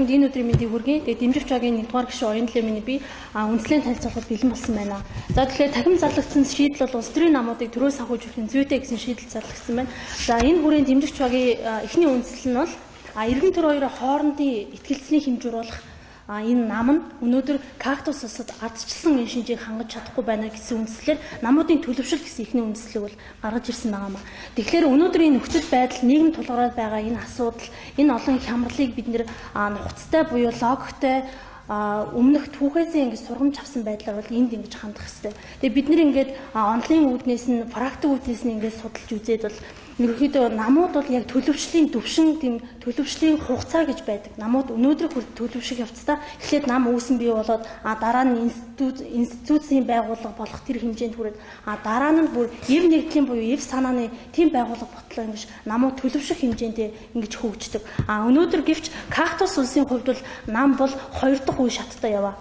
бүхэнд энэ өдрийн мэндийг хүргэе. Тэгээд дэмжигч багийн 1-р гишүүн Оюнлын миний би үндэслэлийн танилцуулгад бэлэн болсон байна. За тэгэхээр дахин зарлагдсан шийдэл бол улс төрийн намуудыг төрөө санхүүжүүлэхийн зүйтэй гэсэн шийдэл зарлагдсан байна. За энэ хүрээнд дэмжигч багийн эхний үндэслэл нь бол эргэн төр хоёрын хоорондын итгэлцний хэмжүүруулах энэ нам нь өнөөдөр кактус усад ардчилсан энэ шинжийг хангаж чадахгүй байна гэсэн үндслээр намуудын төлөвшил гэсэн ихний үндслийг бол гаргаж ирсэн байгаа юм. Тэгэхээр өнөөдөр энэ нөхцөл байдал нийгэм тулгараад байгаа энэ асуудал энэ олон хямралыг бид нэр нухацтай буюу логиктой өмнөх түүхээсээ ингэж сургамж авсан байдлаар бол энд ингэж хандах хэрэгтэй. Тэгээ бид нэр ингээд онлайн үүднээс нь практик үүднээс нь ингэж судалж үзээд бол ерөнхийдөө намууд бол яг төлөвшлийн төвшин тийм төлөвшлийн хугацаа гэж байдаг. Намууд өнөөдөр төлөвших явцдаа эхлээд нам үүсэн бий болоод дараа нь институцийн байгууллага болох тэр хэмжээнд хүрээд дараа нь бүр эв нэгдлийн буюу эв санааны тийм байгууллага ботлоо ингэж намууд төлөвших хэмжээндээ ингэж хөгждөг. Өнөөдөр гэвч кактус улсын хувьд бол нам бол 2 дахь үе шаттай яваа.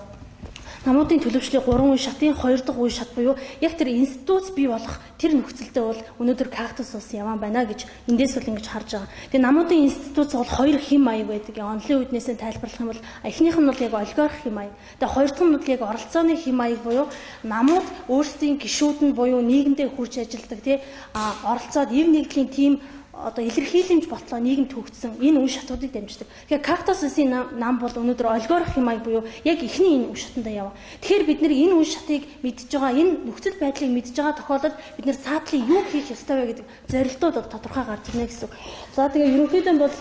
Намуудын төлөвшлийн 3 үе шатын 2 дахь үе шат буюу яг тэр институт бий болох тэр нөхцөлдөө бол өнөөдөр кактус улс яваа байна гэж эндээс бол ингэж харж байгаа. Тэгээ намуудын институт бол 2 хэм маяг байдаг. Онлын үднээсээ тайлбарлах юм бол эхнийх нь бол яг олигарх хэм маяг. Тэгээ хоёр дахь нь бол яг оролцооны хэм маяг буюу намууд өөрсдийн гишүүд нь буюу нийгэмдээ хурж ажилладаг тий оролцоод эв нэгдлийн тийм илэрхийлэмж ботлоо нийгэмд хөгжсөн энэ үе шатуудыг дамждаг. Тэгэхээр кактус улсын нам бол өнөөдөр олигарх хэм маяг буюу яг эхний энэ үе шатанда яваа. Тэгэхээр бид нэр энэ үе шатыг мэдж байгаа энэ нөхцөл байдлыг мэдж байгаа тохиолдолд бид нэр цаатлын юу хийх ёстой вэ гэдэг зорилтууд бол тодорхой гарч ирнэ гэсэн үг. За тэгээ ерөнхийдөө бол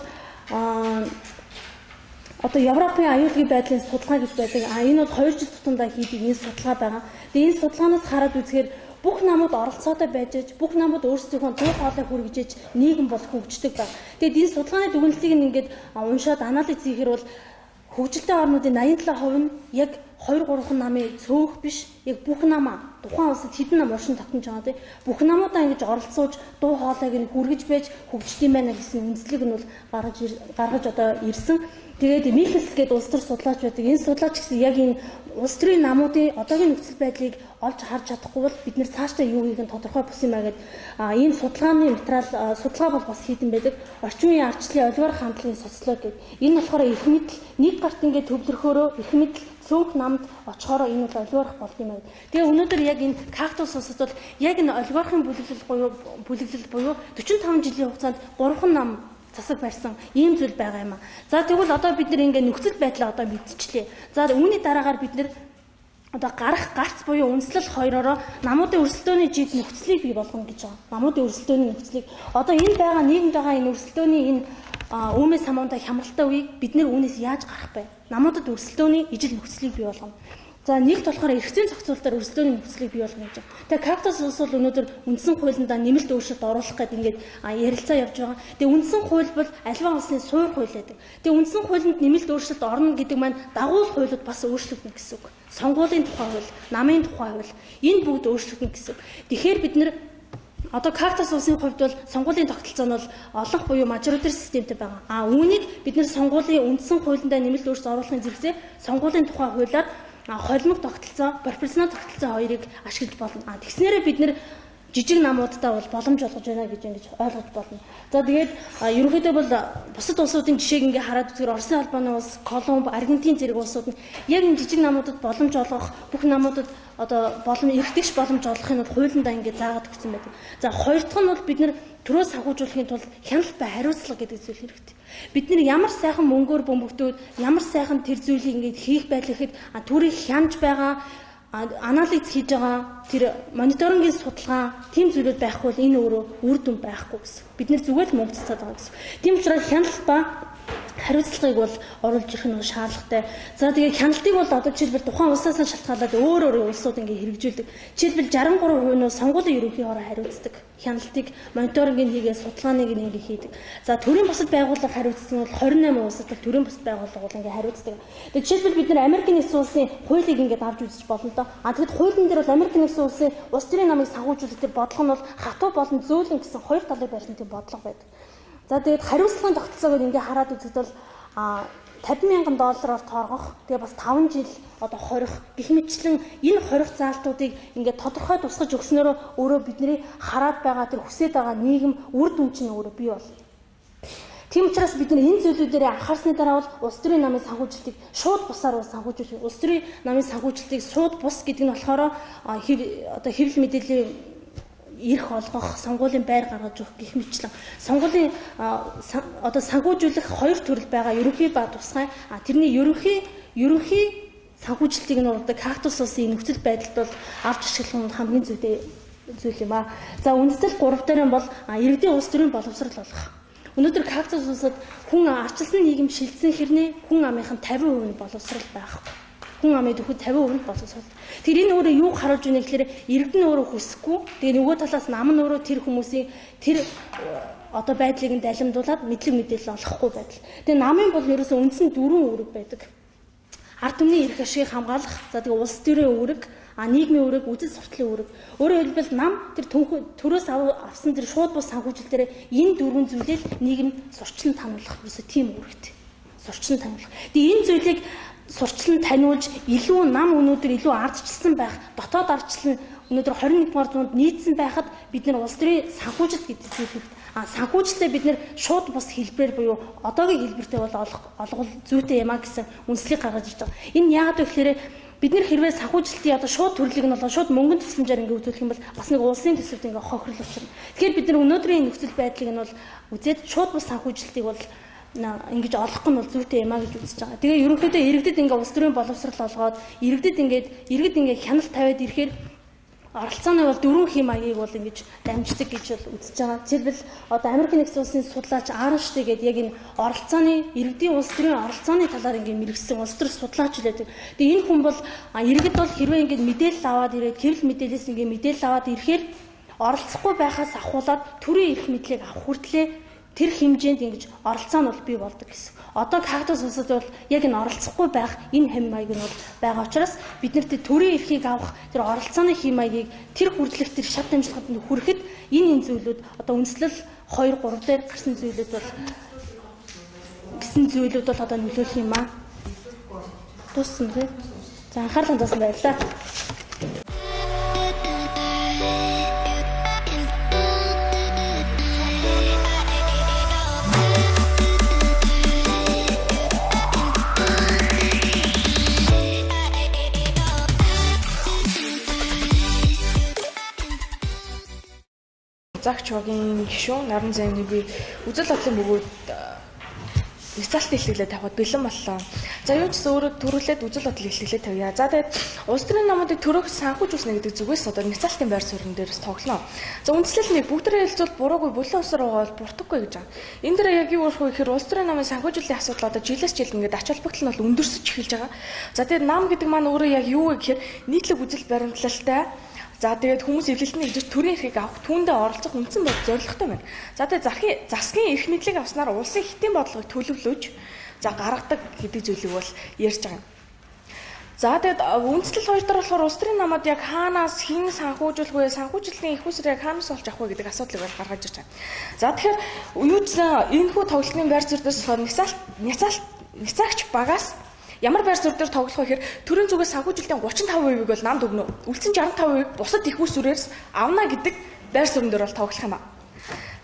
Европын аюулгүй байдлын судалгаа гэж байдаг. Энэ бол 2 жил тутамдаа хийдэг энэ судалгаа байгаа. Тэгээ энэ судалгаанаас хараад үзэхээр бүх намууд оролцоотой байж бүх намууд өөрсдийнхөө дуу хоолойг хүргэж нийгэм бол хөгждөг байна. Тэгээд энэ судалгааны дүгнэлтийг ингээд уншаад анализ хийхээр бол хөгжилтэй орнуудын 87% нь яг 2-3 намын цөөх биш яг бүх намаа тухайн улсад хэдэн нам оршин тогтнож байгаа тийм бүх намуудаа ингэж оролцуулж дуу хоолойг нь хүргэж байж хөгждөг юм байна гэсэн үндслийг нь бол гаргаж ирсэн. Тэгээд Михельс гэдэг улс төр судлаач байдаг. Энэ судлаач гэсэн яг энэ улс төрийн намуудын одоогийн нөхцөл байдлыг олж харж чадахгүй бол бид нэр цаашдаа юу хийх нь тодорхой бус юм а гэдэг энэ судалгааны материал судалгаа бол бас хийдэн байдаг. Орчин үеийн ардчлалын олигарх хандлагын социологи гэдэг. Энэ болохоор их мэдл нэг гарт ингээд төвлөрөхөөрөө их мэдл цөөх намд очихороо энэ бол олигарх болд юм а гэдэг. Тэгээ өнөөдөр яг энэ кактус улсад бол яг энэ олигархын бүлэглэл буюу 45 жилийн хугацаанд 3 нам засаг барьсан ийм зүйл байгаа юм а. За тэгвэл одоо бид нэр ингээд нөхцөл байдлаа мэдчихлээ. За үүний дараагаар бид нэр гарц буюу үндэслэл хоёроо намуудын өрсөлдөөний жид нөхцөлийг бий болгоно гэж байгаа. Намуудын өрсөлдөөний нөхцөлийг энэ байгаа нийгэмд байгаа энэ өрсөлдөөний энэ үүмээс хамаантай хямралтай үеийг бид нэр үүнээс яаж гарах вэ? Намуудад өрсөлдөөний ижил нөхцөлийг бий болгоно. За нэгт болохоор эргэцийн зохицуулалтаар өрсөлдөөний нөхцөлийг бий болгоно гэж байна. Тэгээ кактус улс бол өнөөдөр үндсэн хуулиндаа нэмэлт өөрчлөлт оруулах гэдэг ингээд ярилцаа явж байгаа. Тэгээ үндсэн хууль бол аливаа улсны суур хууль байдаг. Тэгээ үндсэн хуулинд нэмэлт өөрчлөлт орно гэдэг маань дагуулх хуулиуд бас өөрчлөгдөн гэсэн үг. Сонгуулийн тухай хууль, намын тухай хууль энэ бүгд өөрчлөгдөн гэсэн үг. Тэгэхээр бид нэр кактус улсын хувьд бол сонгуулийн тогтолцоо нь бол олонх буюу мажоритар системтэй байгаа. Үүнийг бид нэр сонгуулийн үндсэн хуулиндаа нэмэлт өөрчлөлт оруулахын зэрэгцээ сонгуулийн тухай хуулиар холимог тогтолцоо, пропорционал тогтолцоо хоёрыг ашиглаж болно. Тэгснээрээ бид нэр жижиг намуудтай бол боломж олгож байна гэж ингэж ойлгож болно. За тэгээд ерөнхийдөө бол бусад улсуудын жишээг ингээ хараад үзэхээр Оросын албаны улс, Колумб, Аргентин зэрэг улсууд нь яг энэ жижиг намуудад боломж олгох, бүх намуудад эрхтгч боломж олгохын нь хуулиндаа ингээ заагаад өгсөн байдаг. За хоёр дахь нь бол бид нэр төрөө санхүүжүүлэхийн тулд хяналт ба хариуцлага гэдэг зүйл хэрэгтэй. Бид нэр ямар сайхан мөнгөөр бөмбөгдөөд ямар сайхан тэр зүйлийг ингээ хийх байл гэхэд төрийг хянаж байгаа анализ хийж байгаа тэр мониторингийн судалгаа тийм зүйлүүд байхгүй бол энэ өөрөө үр дүн байхгүй гэсэн. Бид нэр зүгээр л мөнгө цацаад байгаа гэсэн. Тийм учраас хяналт ба хариуцлагыг бол оруулж ирэх нь шаардлагатай. За тэгээ хяналтыг бол одоо жишээлбэл тухайн улсаас нь шалтгаалаад өөр улсууд ингээ хэрэгжүүлдэг. Жишээлбэл 63% нь сонгуулийн ерөнхий хороо хариуцдаг. Хяналтыг мониторингийн хийгээд судалгааныг ингээ хийдэг. За төрийн бусад байгууллага хариуцдаг нь бол 28 улсад төрийн бусад байгууллага бол ингээ хариуцдаг. Тэгээ жишээлбэл бид нар Америк нэгдсэн улсын хуулийг ингээ авч үзэж болно доо. Тэгэхэд хуулийн дээр бол Америк нэгдсэн улсын улс төрийн намыг санхүүжүүлэх тэр бодлого нь бол хатуу болон зөөлөн гэсэн хоёр талыг барьсан тийм бодлого байдаг. За тэгээд хариуцлагын тогтолцоог ингээ хараад үзэхэд бол $50,000 торгох тэгээ бас 5 жил хорих гэх мэтчлэн энэ хорих заалтуудыг ингээд тодорхой тусгаж өгснөөрөө өөрөө бидний хараад байгаа тэр хүсэж байгаа нийгэм үр дүн чинь өөрөө бий болно. Тийм учраас бид энэ зүйлүүдээр анхаарсны дараа бол улс төрийн намын санхүүжилтийг шууд бусаар санхүүжүүлэх. Улс төрийн намын санхүүжилтийг шууд бус гэдэг нь болохоор хэвлэл мэдээллийн ирэх олгох, сонгуулийн байр гаргаж өгөх гэх мэтлэн сонгуулийн санхүүжүүлэх хоёр төрөл байгаа. Ерөнхий ба тусгай. Тэрний ерөнхий санхүүжилтийг нь ургадаг кактус улсын нөхцөл байдалд бол авч ашиглах нь хамгийн зүйл юм аа. За үндэслэл 3 дээр нь бол иргэдийн улс төрийн боловсрол болгох. Өнөөдөр кактус улсад хүн арчилсан нийгэм шилжсэн хэрнээ хүн амынх нь 50% нь боловсрал байхгүй. Хүн амын төхөд 50% нь боловсрал. Тэр энэ өөрөө юу харуулж байна гэхээр иргэд нь өөрөө хүсэхгүй. Тэгээ нөгөө талаас нам нь өөрөө тэр хүмүүсийн тэр байдлыг нь далимдуулаад мэдлэг мэдээлэл олохгүй байдал. Тэгээ намын бол ерөөсөө үндсэн 4 үүрэг байдаг. Ард түмний эрх ашигыг хамгаалах, за тэгээ улс төрийн үүрэг, нийгмийн үүрэг, үзэл сурталын үүрэг. Өөрөөр хэлбэл нам тэр төрөөс авсан тэр шууд бус санхүүжилт дээр энэ 4 зүйлийг нийгэм сурчлан таниулах ерөөсөө тийм үүрэгтэй. Сурчлан таниулах. Тэгээ энэ зүйлийг сурчлан таниулж илүү нам өнөөдөр илүү ардчилсан байх, дотоод ардчлал өнөөдөр 21-р зуунд нийцсэн байхад бид нар улс төрийн санхүүжилт гэдэг зүйлийг санхүүжилтээ бид нэр шууд бус хэлбэрээр буюу одоогийн хэлбэртэй бол олгол зүйтэй юм а гэсэн үндэслийг гаргаж ирж байгаа. Энэ яагаад вэ гэхээр бид нэр хэрвээ санхүүжилтийн шууд төрлийг нь болоо шууд мөнгөнд тусламжаар ингэ үзүүлэх юм бол бас нэг улсын төсөвт ингэ хохирол учрна. Тэгэхээр бид нар өнөөдрийн нөхцөл байдлыг нь бол үзээд шууд бус санхүүжилтийг бол ингэж олохгүй нь бол зүйтэй юм а гэж үзэж байгаа. Тэгээ ерөнхийдөө иргэдэд ингэ улс төрийн боловсрол олгоод иргэд ингэ хяналт тавиад ирэхээр оролцооны бол 4 хэм маягийг бол ингэж дамждаг гэж бол үзэж байгаа. Жишээлбэл Америк нэгдсэн улсын судлаач Арнштейн гэдэг яг энэ оролцооны иргэдийн улс төрийн оролцооны талаар ингэ мэрэгсэн улс төр судлаач үлээдэг. Тэгээ энэ хүн бол иргэд бол хэрвээ ингэ мэдээлэл аваад ирээд хэвлэл мэдээлэлээс ингэ мэдээлэл аваад ирэхээр оролцохгүй байхаас ахуулаад төрийн эрх мэдлийг авах хүртлээр тэр хэмжээнд ингэж оролцоо нь бол бий болдог гэсэн. Одоо кактус улсад бол яг энэ оролцохгүй байх энэ хэм маяг нь бол байгаа учраас бид нарт төрийн эрхийг авах тэр оролцооны хэм маягийг тэр хүртэлх тэр шат дамжлагад нь хүрэхэд энэ зүйлүүд үндэслэл 2 3 дээр гарсан зүйлүүд бол одоо нөлөөлөх юм аа. Туссан тий. За анхаарлаа хандуулсан баярлалаа. Загч хогийн гишүүн наран зайны би үзэл бодлын бөгөөд нцаалтын ихлэглээ тавихад бэлэн боллоо. За юу ч гэсэн өөрөө төрүүлээд үзэл бодлын ихлэглээ тавья. За тэгээд улс төрийн намуудыг төрөх санхүүжүүлснэ гэдэг зүгээс одоо нцаалтын байр суурин дээрс тоглоно. За үндслэл нэг бүгдээрээ хэлцвэл буруугүй булан усаар байгаа бол буртаггүй гэж байгаа. Энэ дээр яг юу болох вэ гэхээр улс төрийн намын санхүүжүүллийн асуудал одоо жилээс жил ингээд ач холбогдол нь бол өндөрсөж эхэлж байгаа. За тэгээд нам гэдэг маань өөрөө яг юу вэ гэхээр нийтлэг үзэл баримтлалтай. За тэгээд хүмүүс эвлэлтний гэж төрийн эрхийг авах түүндээ оролцох үндсэн бодол зорилготой байна. За тэгээд засгийн эрх мэдлийг авснаар улсын хэтийн бодлогыг төлөвлөж гаргадаг гэдэг зүйлийг бол ярьж байгаа юм. За тэгээд үндслэл 2 дахь болохоор улс төрийн намууд яг хаанаас хэн санхүүжүүлэх вэ? Санхүүжилтийн их усрыг хаанаас олж авах вэ гэдэг асуудлыг бол гаргаж ирж байгаа. За тэгэхээр юу ч энэхүү тоглолтын байр суурь дээрс нцаагч багаас ямар байр суурь дээр тоглох вэ гэхээр төрийн зүгээс санхүүжилтийн 35%-ийг бол намд өгнө. Үлдсэн 65% бусад их усрээс авна гэдэг байр суурин дээр бол тоглох юм аа.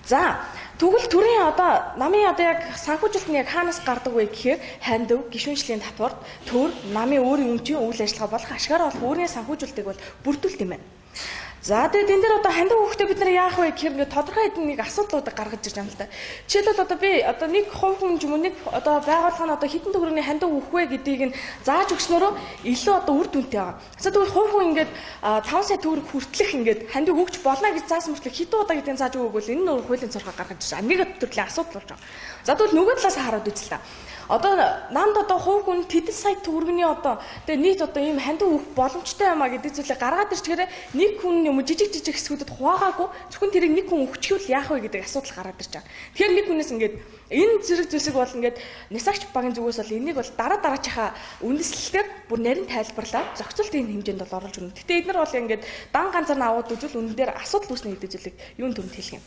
За тэгвэл төрийн одоо намын одоо яг санхүүжилт нь яг хаанаас гардаг вэ гэхээр хандив, гишүүнчлийн татварт төр, намын өөрийн өмчийн үйл ажиллагаа болох ашгаар болох өөрийн санхүүжилтийг бол бүрдүүлт юм байна. За тэгээд энэ дээр одоо хандив хүүхдээ бид нар яах вэ гэхээр ингээд тодорхой хэдэн нэг асуудлуудыг гаргаж ирж байгаа юм л да. Жишээлбэл одоо би одоо нэг хувь хүн юм уу нэг одоо байгууллага нь одоо хэдэн төгрөгийн хандив өгөх вэ гэдгийг нь зааж өгснөөрөө илүү одоо үр дүнтэй байгаа. Тэгвэл хувь хүн ингээд 5 сая төгрөг хүртэлх ингээд хандив өгч болно гэж заасан мөртлөө хэдэн удаа гэдгийг зааж өгөөгүй бол энэ нь хуулийн цорхоо гаргаж ирж байгаа. Нэг төрлийн асуудал болж байгаа. За тэгвэл нөгөө талаас хараад үзэл та. Одоо намд одоо хувь хүн тэдэн сая төгрөгийн одоо тэгээ нийт одоо ийм хандив өгөх боломжтой юм а гэдэг зүйлийг гаргаад ирчихээрээ нэг хүн юм жижиг хэсгүүдэд хуваагаагүй зөвхөн тэрийг нэг хүн өгчихвэл яах вэ гэдэг асуудал гараад ирж байгаа. Тэгэхээр нэг хүнээс ингээд энэ зэрэг зүйлсийг бол ингээд нисагч багийн зүгээс бол энийг бол дараачихаа үндэслэлээр бүр нарийн тайлбарлаад зохицуултын хэмжээнд бол оруулж өгнө. Гэтэ эдгээр бол ингээд дан ганцаар нь аваад үзвэл үнэн дээр асуудал үүснэ гэдэг зүйлийг юунд төрөнд хэлэх юм.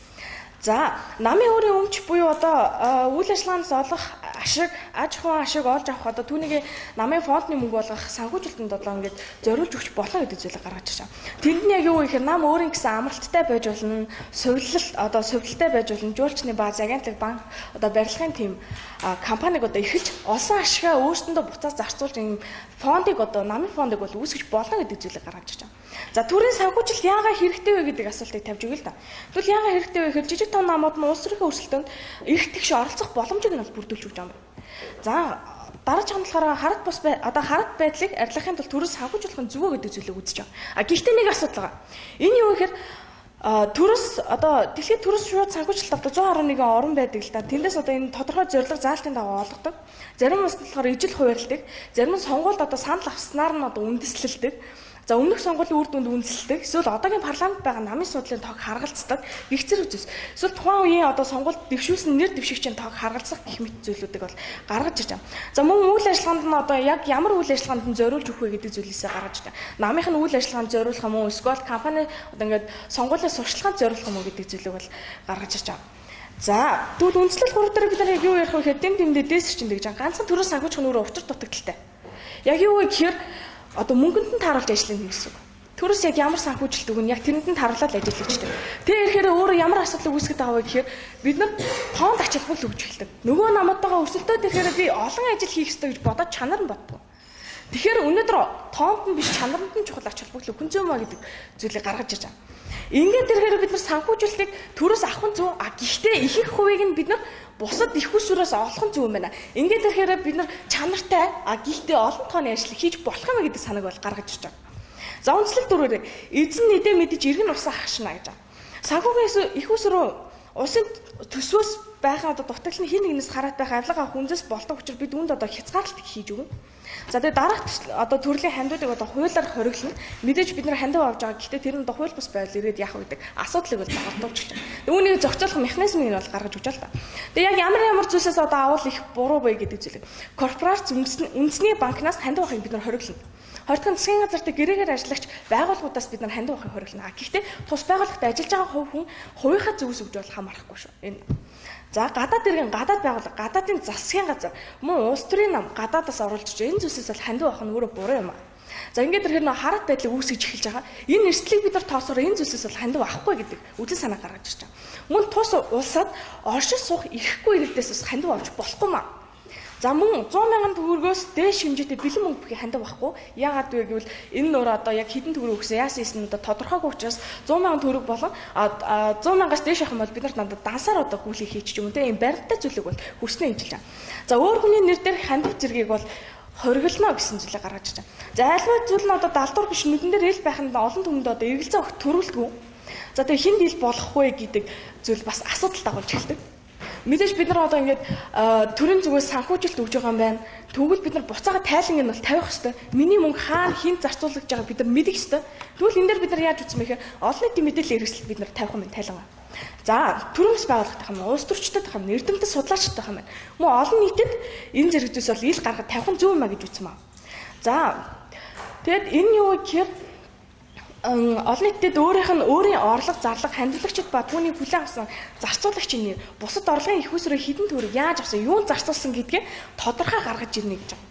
За намын өөрийн өмч буюу одоо үйл ажиллагаанаас олох аж ахуйн ашиг олж авах одоо түүнийг намын фондны мөнгө болгох санхүүжилтэнд одоо ингээд зориулж өгч болно гэдэг зүйлийг гаргаж ирсэн. Тэнд нь яг юу гэхээр нам өөрийн гэсэн амралттай байж болно, сувилалтай байж болно, жуулчны бааз, агентлаг, банк одоо барилгын тим компаниг одоо эрхэлж олсон ашигаа өөрсдөндөө буцааж зарцуулж энэ фондыг одоо намын фондыг бол үүсгэж болно гэдэг зүйлийг гаргаж ирсэн. За төрийн санхүүжилт яагаад хэрэгтэй вэ гэдэг асуултыг тавьж өгье л да. Тэгвэл яагаад хэрэгтэй вэ гэхээр жижиг том намууд нь улс төрийн өрсөлдөөнд эрх тэгш оролцох боломжийг нь бол бүрдүүлж өгч байгаа юм. За дараач хандлагаараа харат байдлыг арилгахын тулд төрийн санхүүжүүлэх нь зүгөө гэдэг зүйлийг үзэж байгаа. Гэхдээ нэг асуудал байгаа. Энэ юу гэхээр дэлхийн төрөөс шууд санхүүжилт авдаг 111 орн байдаг л да. Тэндээс одоо энэ тодорхой зорилго заалтын дагуу олгодог. Зарим нь болохоор ижил хуваарлдаг. Зарим нь сонгуульд одоо санал авснаар нь одоо үндэслэлдэг. За өмнөх сонгуулийн үр дүнд үндэслэдэг. Эсвэл одоогийн парламент байгаа намын судлалын тоог харгалцдаг. Гэх зэрэг зүйлс. Эсвэл тухайн үеийн одоо сонгуульд дэвшүүлсэн нэр дэвшигчийн тоог харгалзах гэх мэт зүйлүүдийг бол гаргаж ирж байгаа. За мөн үйл ажиллагаанд нь одоо яг ямар үйл ажиллагаанд нь зориулж өгөх вэ гэдэг зүйлээсээ гаргаж ирж байгаа. Намынх нь үйл ажиллагаанд зориулах юм уу? Эсвэл компани одоо ингээд сонгуулийн сурталчилгаанд зориулах юм уу гэдэг зүйлийг бол гаргаж ирж байгаа. За тэгвэл үндслэл 3 дээр бид нар яг юу ярих вэ гэхээр дэм дэмдээ дээсэрчин гэж байгаа. Ганцхан төрөөс санхүүжих нь өөрөө учир дутагдaltaй. Яг юу вэ гэхээр одоо мөнгөнд нь тааруулж ажиллана гэсэн үг. Төрөөс яг ямар санхүүжилт өгнө яг тэрэнд нь тааруулаад ажиллаж өгчтэй. Тэгээ ирэхээр өөрөө ямар асуудал үүсгэж байгаа вэ гэхээр бид нар тоонд ачаалбал өгч эхэлдэг. Нөгөө намуудтайгаа өрсөлдөөд ирэхээр би олон ажил хийх ёстой гэж бодоод чанар нь боддог. Тэгэхээр өнөөдөр тоонд нь биш чанарнд нь чухал ачаалбал өгөх зүймэ гэдэг зүйлийг гаргаж ирж байгаа. Ингээд ирэхээр бид нар санхүүжилтийг төрөөс авах нь зөв. Гэхдээ ихэнх хувийг нь бид нар бусад их усүрээс олох нь зөв юм байна. Ингээд ирэхээр бид нар чанартай гэхдээ олон тооны ажил хийж болох юм гэдэг санааг бол гаргаж ирж байгаа. За үндслэл 4-ээр эзэн нэдэ мэдэж иргэн усаа хагшина гэж байгаа. Санхүүгийн их ус руу усын төсвөөс байхаа одоо дутагдлын хин нэгнээс хараад байх авилга авах үндэс болдог учраас бид үүнд одоо хязгаарлалт хийж өгнө. За тэгээ дараах одоо төрлийн хандуудыг одоо хуулиар хориглоно. Мэдээж бид нар хандив авч байгаа. Гэхдээ тэр нь одоо хууль бус байдал ирээд яах вэ гэдэг асуудлыг бол дагуулж байгаа. Үүнийг зохицуулах механизмыг нь бол гаргаж өгч байгаа л та. Тэгээ яг ямар зүйлсээс одоо авал их буруу бай гэдэг зүйлийг корпорац үндэсний банкнаас хандив авахыг бид нар хориглоно. Хоёрдугаар засгийн газарт гэрээгээр ажиллагч байгууллагуудаас бид нар хандив авахыг хориглоно. Гэхдээ тус байгууллагт ажиллаж байгаа хувь хүн хувийнхаа зөвс өгж бол хамаарахгүй шүү. Энэ за гадаад иргэн гадаад байгууллага гадаадын засгийн газар мөн улс төрийн нам гадаадаас оруулж ирж энэ зүйлсээс бол хандив авах нь өөрөө буруу юм аа. За ингээд ирэхээр нөө хараад байдлыг үүсгэж эхэлж байгаа. Энэ эрсдлийг бид нар тоосоор энэ зүйлсээс бол хандив авахгүй гэдэг үдэл санаа гаргаж ирж байгаа. Мөн тус улсад оршин суух ирэхгүй иргэдээс бас хандив авч болохгүй маа. За мөн 100,000 төгрөгөөс дээш хэмжээтэй бэлэн мөнгө бүхий хандив авахгүй. Яагаад вэ гэвэл энэ нөр одоо яг хэдэн төгрөг өгсөн яасан юм одоо тодорхойгүй учраас 100,000 төгрөг болон 100,000-аас дээш авах юм бол бид нар надад дансаар одоо гүйлийг хийчих юм те ийм баримттай зүйлийг бол хүснэ хэмжилж байгаа. За өөр хүний нэр дээр хандив зэргийг бол хориглоно гэсэн зүйлийг гаргаж ирж байгаа. За альва зүйл нь одоо далдуур биш нүдэн дээр ил байх нь олон түмэнд одоо эргэлзээ өгөх төрүүлдэггүй. За тэгээ хинд ил болох вэ гэдэг зүйл бас асуудал дагуулж эхэлдэг. Мэдээж бид нар одоо ингээд төрийн зүгээс санхүүжилт өгж байгаа юм байна. Тэгвэл бид нар буцаага тайланг нь бол тавих хэрэгтэй. Миний мөнгө хаана хинт зарцуулагдж байгааг бид нар мэдэх хэрэгтэй. Тэгвэл энэ дээр бид нар яаж үзэх мэхээр олон нийтийн мэдээлэл хэрэгсэл бид нар тавих юм тайлангаа. За төрөмс байгууллагатай юм, улс төрчтэй юм, эрдэмтэд судлаачтай юм байна. Мөн олон нийтэд энэ зэрэг зүйлс бол ил гаргаж тавих нь зөв юм а гэж үзсэн маа. За тэгэд энэ юу гэхээр олон нийтэд өөрийн орлого зарлага хандлагчид ба түүний бүлээн авсан зарцуулагчийн нэр бусад орлогын их усрын хідэн төгрөг яаж авсан юунд зарцуулсан гэдгээ тодорхой гаргаж ирнэ гэж байна.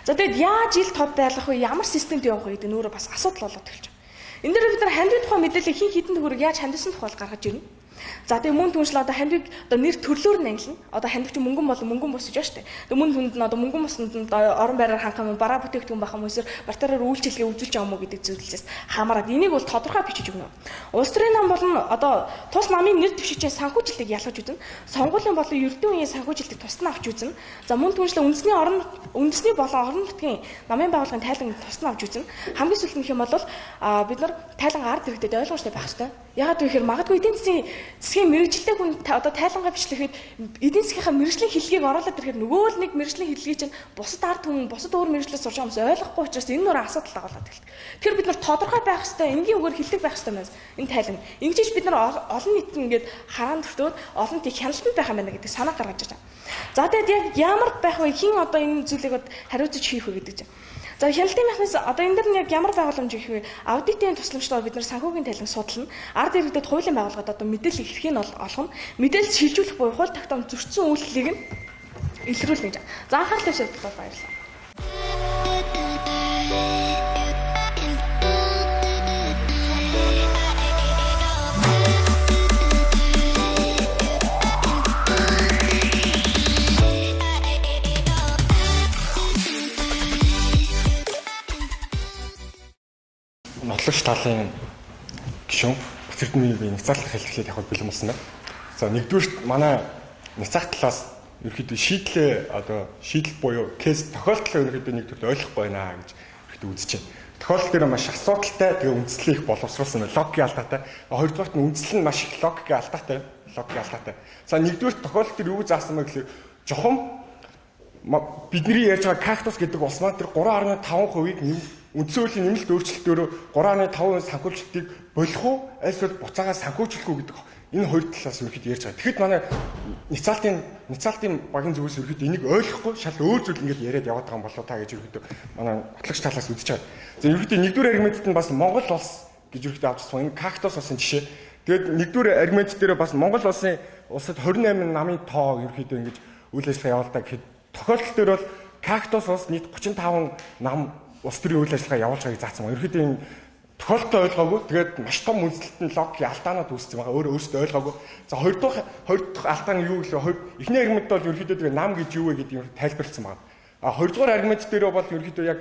За тэгэд яаж ил тод байлгах вэ? Ямар системд явах вэ гэдэг нь өөрөө бас асуудал болоод эхэлж байна. Энэ дээр бид нар хандивын тухай мэдээлэл хин хідэн төгрөг яаж хандсан тухай гаргаж ирнэ. За тэгээ мөн түншил одоо хандивыг одоо нэр төрлөөр нь ангилна. Одоо хандивч мөнгөн бол мөнгөн босч байгаа шүү дээ. Тэгээ мөн түнд нь одоо мөнгөн боснд орон байраар хангах юм, бараа бүтээгдэхүүн байх юм эсвэл бартаараар үйлчлэгээ үзүүлж байгаа юм уу гэдэг зүйлсээс хамаарат энийг бол тодорхой бичиж өгнө. Улс төрийн нам болон одоо тус намын нэр дэвшигчийн санхүүжилтийг ялгаж үзнэ. Сонгуулийн болон ердийн үеийн санхүүжилтийг тусна авч үзнэ. За мөн түншлээ үндэсний болон орон нутгийн намын байгууллагын тайланг тусна авч үзнэ. Хамгийн сүүлд нь хэм бол бид нар тайланг ард иргэдэд ойлгомжтой байх хэрэгтэй. Ягаад гэвэл магадгүй эдийн засгийн мэрэгжилтэй хүн одоо тайлангаа бичлэхэд эдийн засгийнхаа мэрэгжлийн хэллэгийг оруулаад ирэхээр нөгөө л нэг мэрэгжлийн хэллэгийг чинь бусад ард түмэн бусад өөр мэрэгжлээс сурч байгаа хүмүүс ойлгохгүй учраас энэ нөр асуудал дагуулад эхэлдэг. Тэгэхээр бид нар тодорхой байх хэрэгтэй, энгийн үгээр хэлдэг байх хэрэгтэй юм. Энэ тайлан. Ингэж бид нар олон нийтэд ингээд хараан төвтөөд олон нийтийн хяналтанд байх юм байна гэдэг санаа гаргаж байгаа. За тэгээд яг ямар байх вэ? Хин одоо энэ зүйлийг хариуцж хийх вэ гэдэг чинь. За хяналтын механизм одоо энэ дэр нь яг ямар байгууламж их вэ? Аудитын тусламжтай бид нар санхүүгийн тайлан судална. Ард иргэдэд хуулийн байгууллагад одоо мэдээлэл хэрхийг нь олгоно. Мэдээлэл шилжүүлэх буюу хууль тогтоом зөрчсөн үйлчлэлийг нь илрүүлнэ гэж. За анхаарал тавьж бол баярлалаа. Нотлогч талын гишүүн Эрдэнэний би няцаалах хэлхлээд явах бэлэн болсон байна. За нэгдүгürt манай няцаах талаас ерөөхдөө шийдэл буюу кейс тохиолдлоо ерөөхдөө нэг төрөл ойлгохгүй байна гэж ерөөхдөө үзэж байна. Тохиолдол дээр маш асуудалтай тэгээ үндслээ их боловсруулсан байна. Логикийн алдаатай. Хоёрдугаарт нь үндсэл нь маш их логикийн алдаатай. За нэгдүгürt тохиолдол дээр юу заасан бэ гэхээр жохон бидний ярьж байгаа кактус гэдэг улс маань тэр 3.5%-ийг үндсэн хуулийн нэмэлт өөрчлөлтөөр 3.5% санхүүжилтийг болох уу аль эсвэл буцаагаа санхүүжлэх үү гэдэг энэ хоёр талаас ерөөхдөө ярьж байгаа. Тэгэхэд манай няцаалтын багийн зүгээс ерөөхдөө энийг ойлгохгүй шал өөр зүйл ингэж яриад яваад байгаа юм болоо та гэж ерөөхдөө манай нотлогч талаас үзэж байгаа. За ерөөхдөө нэгдүгээр аргументд нь бас Монгол улс гэж ерөөхдөө авч байгаа. Энэ кактус улсын жишээ. Тэгээд нэгдүгээр аргумент дээр бас Монгол улсад 28 намын тоо ерөөхдөө ингэж үйл ажиллагаа явуулдаг гэхэд тохиолдол дээр бол кактус улс нийт 35 нам улс төрийн үйл ажиллагаа явуулж байгааг заасан. Ерөөхдөө энэ тохиолдолтой ойлгоогүй. Тэгээд маш том үндэслэлтэн логикийн алдаанууд үүссэн байгаа. Өөрөөсөө ойлгоогүй. За хоёр дахь алдаа нь юу гэхээр эхний аргумент бол ерөөхдөө тэгээ нам гэж юу вэ гэдэг юм тайлбарлсан байгаа. А хоёрдугаар аргумент дээр бол ерөөхдөө яг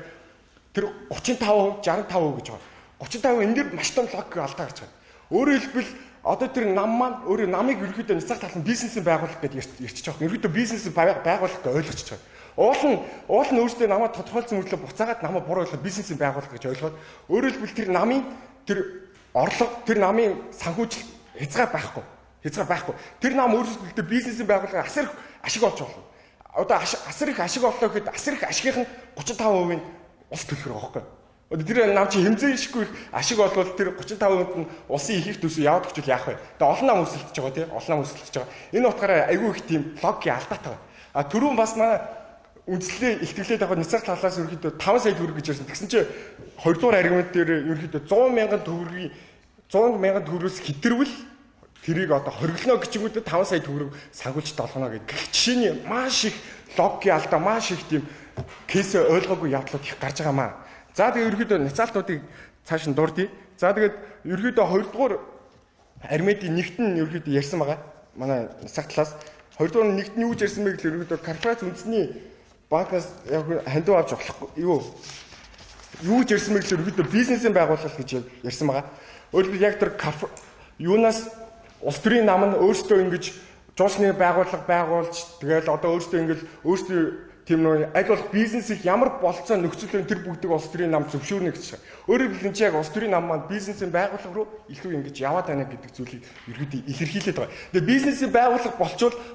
тэр 35%, 65% гэж байгаа. 35% энэ дээр маш том логикийн алдаа гарч байгаа. Өөрөөр хэлбэл одоо тэр нам маань өөрөө намыг ерөөхдөө няцаах талын бизнесийн байгууллага гэдээ ярьчих жоох. Ерөөхдөө бизнесийн байгууллагатай ойлгочих байгаа. Уул нь өөрөөсөө намайг тодорхойлсон мөрлөө буцаагаад намайг буруу ойлгоод бизнесийн байгууллага гэж ойлгоод өөрөөр хэлбэл тэр намын тэр орлого тэр намын санхүүжилт хязгаар байхгүй. Тэр нам өөрөөсөө бизнесийн байгууллага асар их ашиг олж болно. Одоо асар их ашиг оллоо гэхэд асар их ашигийнх нь 35% нь улс төлөх байгаа байхгүй. Одоо тэр нам чи хэмжээшгүй ашиг олвол тэр 35% нь улсын их төсөв яваад өгчл яах вэ? Тэгээ олон нам өсөлдөж байгаа тийм олон нам өсөлдөж байгаа. Энэ утгаараа айгүй их тийм логикийн алдаатай байна. А түрүүн бас манай үндслээ илтгэлээд байгаа няцаах талаас ерөөхдөө 5 сая төгрөг гэж ярьсан. Тэгсэн чинь 2 дугаар аргумент дээр ерөөхдөө 100 мянган төгрөгөөс хэтэрвэл тэрийг одоо хориглоно гэчингүүтээ 5 сая төгрөг санхүүжилт олгоно гэдэг. Жишээний маш их логикийн алдаа, маш их тийм кейс ойлгоогүй явдлууд их гарч байгаамаа. За тэгээ ерөөхдөө няцаалтуудыг цааш нь дурдъя. За тэгээд ерөөхдөө 2 дугаар аргументийн нэгт нь ерөөхдөө ярьсан байгаа. Манай няцаах талаас 2 дугаар нь нэгт нь юу гэж ярьсан бэ гэхээр ерөөхдөө корпорац үндэсний банкнаас яг хандив авч болохгүй юу гэж ярьсан мэт л ерөөдөө бизнесийн байгууллага гэж ярьсан байгаа. Өөрөлдөө яг тэр юунаас улс төрийн нам нь өөрсдөө ингэж жуулчны байгууллага байгуулж тэгэл одоо өөрсдөө тийм нөө аль болох бизнесийг ямар болцоо нөхцөлөөр тэр бүгдийг улс төрийн нам зөвшөөрнө гэж байна. Өөрөөр хэлбэл яг улс төрийн нам маань бизнесийн байгууллага руу илүү ингэж яваад байна гэдэг зүйлийг ерөөдөө илэрхийлээд байгаа. Тэгээ бизнесийн байгууллага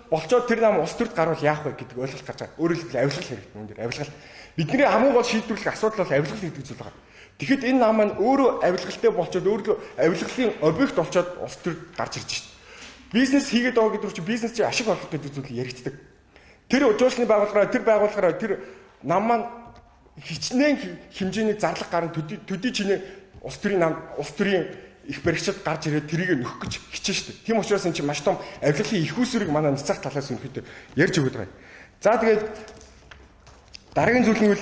болчоод тэр нам улс төрд гарвал яах вэ гэдэг ойлголт гарч байгаа. Өөрөөр хэлбэл авилгал хэрэгтэй юм дээр авилгал. Бидний хамгийн гол шийдвэрлэх асуудал бол авилгал гэдэг зүйл байгаа. Тэгэхэд энэ нам маань өөрөө авилгалтай болчоод өөрөө авилгалын объект болчоод улс төрд гарч ирж байна. Бизнес хийгээд байгаа гэдэг чинь бизнес чинь ашиг олох гэдэг зүйлийг яригддаг. Тэр жуулчны байгууллагаараа тэр нам маань хичнээн хэмжээний зарлага гарна төдий чинээ улс төрийн их баригчид гарч ирээд тэрийг нөхөх гэж хичээн шүү дээ. Тийм учраас энэ чинь маш том авилгалын их усрыг манай няцаах талаас өнөхөд ярьж өгöd байгаа. За тэгээд дараагийн зүйл нь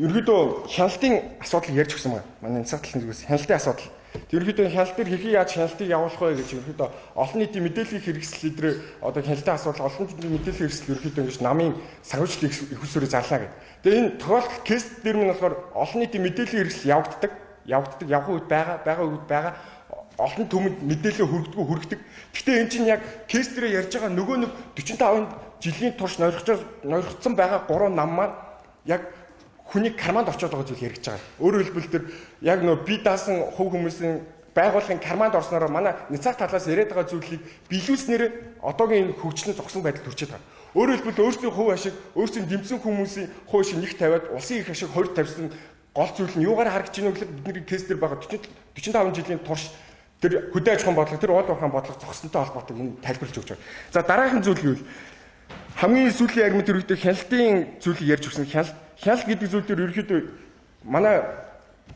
ерөөдөө хяналтын асуудал ярьж өгсөн байна. Манай няцаах талын зүгээс хяналтын асуудал. Ерөнхийдөө хяналт дээр хэрхэн яаж хяналтыг явуулах вэ гэж ерөнхийдөө олон нийтийн мэдээллийн хэрэгсэл эдрээ одоо хяналтын асуудал олон нийтийн мэдээллийн хэрэгсэл ерөнхийдөө ингэж намын санхүүжилтийн их усрыг зарлаа гэдэг. Тэгээ энэ тохиолдол кейс дээр нь болохоор олон нийтийн мэдээллийн хэрэгсэл явах үед байгаа олон түмэнд мэдээлэл хүргэдэг. Гэхдээ энэ чинь яг кейс дээр ярьж байгаа нөгөө нэг 45 жилийн турш нойрхоцсон байгаа 3 нам маань яг хүний карманд очиод байгаа зүйл яригдж байгаа. Өөрөөр хэлбэл тэр яг нөө би даасан хувь хүмүүсийн байгууллагын карманд орсноор манай няцаах талаас яриад байгаа зүйлийг биелүүлснээр одоогийн энэ хөгжлөн зогсон байдал төрчээд байгаа. Өөрөөр хэлбэл өөрсдийн хувь ашиг, өөрсдийн дэмжсэн хүмүүсийн хувь ашиг нэг тавиад улсын их ашиг 20 тавьсан гол зүйл нь юугаар харагдаж байна вэ гэхээр бидний кейс дээр байгаа 45 жилийн турш тэр хөдөө аж ахуйн бодлого, тэр уул уурхайн бодлого зогсонтой холбоотой энэ тайлбарлаж өгч байгаа. За дараагийн зүйл юу вэ? Хамгийн сүүлийн аргумент ерөөхдөө хяналтын зүйлийг ярьж өгсөн. Хяналт гэдэг зүйл дээр ерөөхдөө манай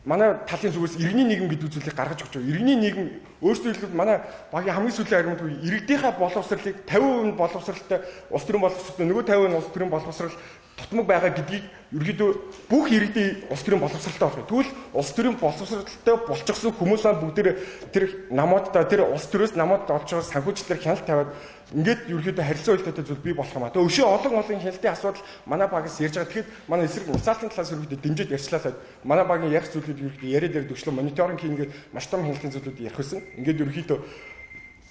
манай талын зүгээс иргэний нийгэм гэдэг зүйлийг гаргаж өгч байгаа. Иргэний нийгэм өөрсдөө хэлбэл манай багийн хамгийн сүүлийн аргумт иргэдийнхээ боловсролыг 50% боловсралтай улс төрийн боловсролтой нөгөө 50% улс төрийн боловсрол тутмаг байгаа гэдгийг ерөөдөө бүх иргэдийн улс төрийн боловсролтой болох. Тэгвэл улс төрийн боловсролтой болчихсон хүмүүс маань бүгд тэр намуудаа тэр улс төрөөс намууд олж байгаа санхүүжилтээр хяналт тавиад ингээд ерөөдөө харилцаа уялдаатай зүйл бий болох юм а. Тэгээ өшөө олон хяналтын асуудал манай багаас ярьж байгаа. Тэгэхэд манай эсрэг уцаалтын талаас ерөөдөө дэмжиж ярьчлаа. Манай багийн ярих зүйлүүд ерөөдөө яриад төчлөө мониторинг хийгээд маш том хяналтын зүйлүүд ярих байсан. Ингээд ерөөдөө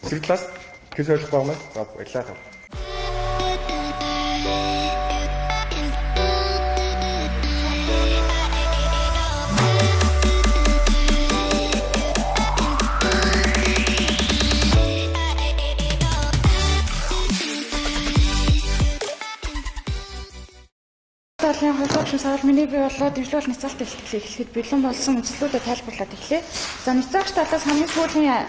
эсрэг талаас хэс ойлгохгүй юм аа. За баярлалаа. Талын хөлөг сарал миний бий болоод дэмжлэл няцаалт ихтгэл эхлэхэд бэлэн болсон үндслүүдэд тайлбарлаад эхлэе. За няцаагч талаас хамгийн сүүлийн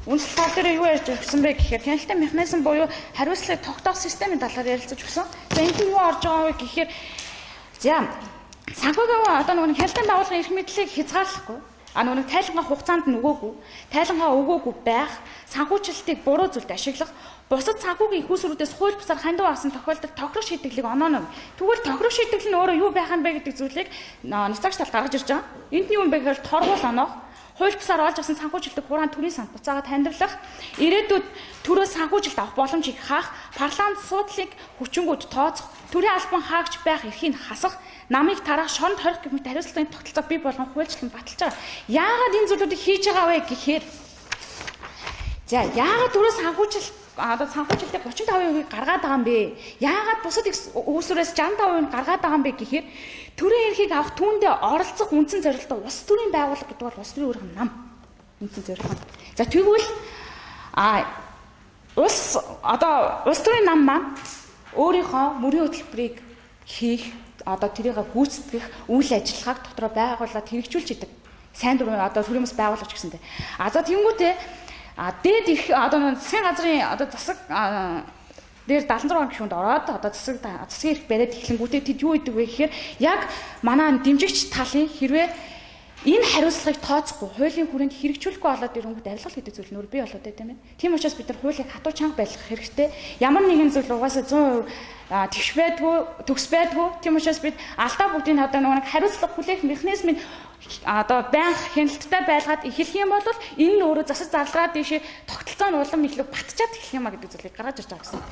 үндсэл тал дээр юу ярьж өгсөн бэ гэхээр хяналтын механизм буюу хариуцлагыг тогтоох системийн талаар ярилцаж өгсөн. За энд нь юу орж байгаа вэ гэхээр за санхүүгийн одоо нэг хяналтын байгууллагын эрх мэдлийг хязгаарлахгүй нэг тайлангаа хугацаанд нөгөөгүй, тайлангаа өгөөгүй байх, санхүүжилтийг буруу зүйлд ашиглах, бусад санхүүгийн хүүсрүүдээс хууль бусаар хандив авсан тохиолдолд тохирох шийдэглийг онооно. Тэгвэл тохирох шийдэгл нь өөрөө юу байх юм бэ гэдэг зүйлийг няцаагч тал гаргаж ирж байгаа. Энд нь юу юм бэ гэхээр торгуул оноох, хууль бусаар олж авсан санхүүжилтийг хураан төрийн санд буцаагаад хандивлах, ирээдүйд төрөөс санхүүжилт авах боломжийг хаах, парламент суудлыг хүчингүүд тооцох, төрийн албан хаагч байх эрхийг хасах, намыг тараах, шоронд хорих гэх мэт хариуцлагын тогтолцоог бий болгон хуульчлан баталж байгаа. Яагаад энэ зүйлүүдийг хийж байгаа вэ гэхээр за яагаад төрөөс санхүүжилтийг 35% гаргаад байгаа юм бэ? Яагаад бусад үүсвэрээс 65% гаргаад байгаа юм бэ гэхээр төрийн эрхийг авах түүндээ оролцох үндсэн зорилттой улс төрийн байгууллага гэдэг бол улс төрийн үүрэг нам. Үндсэн зорилго. За тэгвэл улс төрийн нам маань өөрийнхөө мөрийн хөтөлбөрийг хийх тэрийг гүйцэтгэх үйл ажиллагааг дотроо байгууллагад хэрэгжүүлж идэг. Сайн дурын төрийн бас байгууллагч гэсэнтэй. За тэнгуүтэй дээд их засгийн газрын засаг дээр 76 гишүүнд ороод засгийн эрх бариад эхлэнгүүтээ тэд юу идэг вэ гэхээр яг манай дэмжигч талын хэрвээ энэ хариуцлагыг тооцохгүй хуулийн хүрээнд хэрэгжүүлэхгүй болоод ирэнгүүт авилгал гэдэг зүйл нөр бий болоод байт юм байна. Тийм учраас бид нар хуулийг хатуу чанга байлгах хэрэгтэй. Ямар нэгэн зүйл угаасаа 100% тэгш байдгүй, төгс байдгүй. Тийм учраас бид алдаа бүгдийг нэг хариуцлага хүлээх механизмыг байнга хяналттай байлгаад эхлэх юм бол энэ нь өөрөө засаж зарлаад дээшээ тогтолцоо нь улам илүү батчаад эхлэх юм а гэдэг зүйлийг гаргаж ирж байгаа гэсэн.